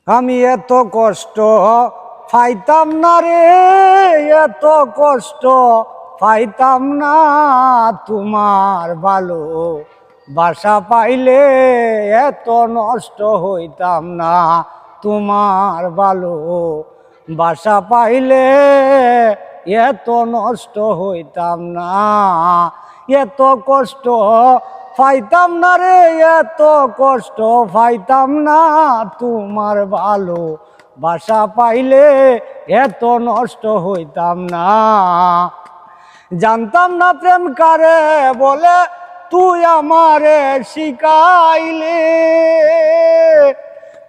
আমি এত কষ্ট পাইতাম না রে, এত কষ্ট পাইতাম না তোমার ভালো বাসা পাইলে এত নষ্ট হইতাম না তোমার ভালো বাসা পাইলে এত নষ্ট হইতাম না। এত কষ্ট পাইতাম না রে, এত কষ্ট পাইতাম না তোমার ভালো বাসা পাইলে এত নষ্ট হইতাম না। জানতাম না প্রেম কারে বলে তুই আমারে শিখাইলে,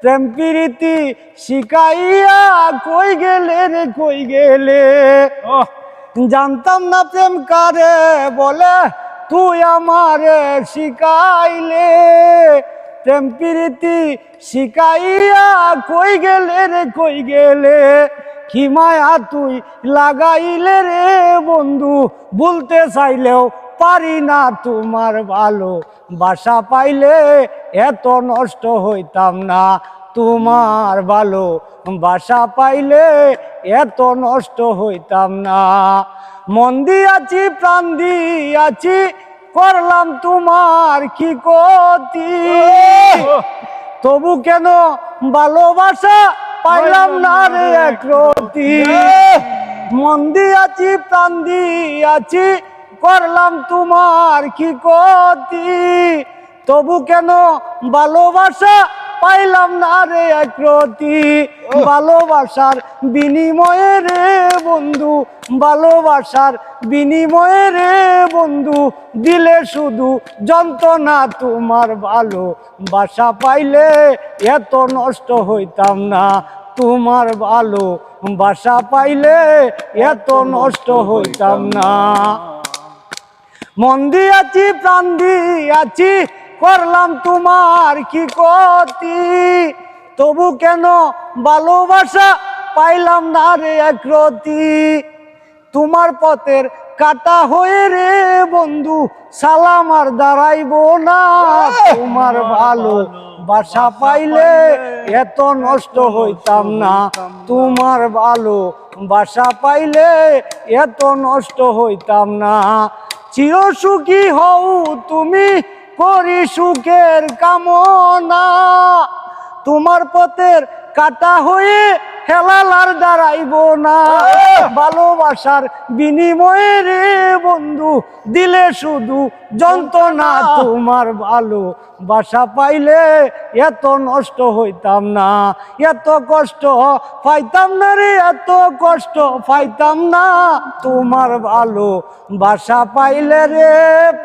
প্রেম প্রীতি শিখাইয়া কই গেলে রে কই গেলে। জানতাম না প্রেম কারে বলে তুই আমারে শিখাইলে, প্রেম প্রীতি শিখাইয়া কই গেলে রে কই গেলে। কি মায়া তুই লাগাইলে রে বন্ধু, বলতে চাইলেও পারি না তোমার ভালো বাসা পাইলে এত নষ্ট হইতাম না তোমার ভালো বাসা পাইলে এত নষ্ট হইতাম না। মন দিয়াছি প্রাণ দিয়াছি করলাম তোমার কি ক্ষতি, তবু কেন ভালোবাসা পাইলাম না রে একরতি। মন দিয়াছি প্রাণ দিয়াছি করলাম তোমার কি ক্ষতি, তবু কেন ভালোবাসা পাইলাম না রে একরতি। ভালোবাসার বিনিময়ে রে বন্ধু, ভালোবাসার বিনিময়ে রে বন্ধু দিলে শুধু যন্ত্রণা তোমার ভালো বাসা পাইলে এত নষ্ট হইতাম না তোমার ভালো বাসা পাইলে এত নষ্ট হইতাম না। মন দিয়াছি প্রাণ দিয়াছি করলাম তোমার কি ক্ষতি, তবু কেন ভালোবাসা পাইলাম না রে একরতি। তোমার পথের কাটা হয়ে রে বন্ধু সালাম আর দাঁড়াইব না তোমার ভালো বাসা পাইলে এত নষ্ট হইতাম না তোমার ভালো বাসা পাইলে এত নষ্ট হইতাম না। চির সুখী হও তুমি করি সুখের কামনা, তোমার পথের কাটা হয়ে হেলাল আর দাঁড়াইব না। ভালোবাসার বিনিময়ে রে বন্ধু দিলে শুধু যন্ত্রণা তোমার ভালো বাসা পাইলে এত নষ্ট হইতাম না। এত কষ্ট পাইতাম না রে, এত কষ্ট পাইতাম না তোমার ভালো বাসা পাইলে রে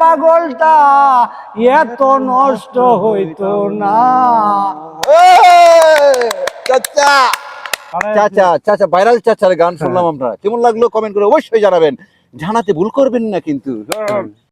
পাগলটা এত নষ্ট হইতো না। চাচা চাচা চাচা ভাইরাল চাচার গান শুনলাম আমরা, কেমন লাগলো কমেন্ট করে অবশ্যই জানাবেন, জানাতে ভুল করবেন না কিন্তু।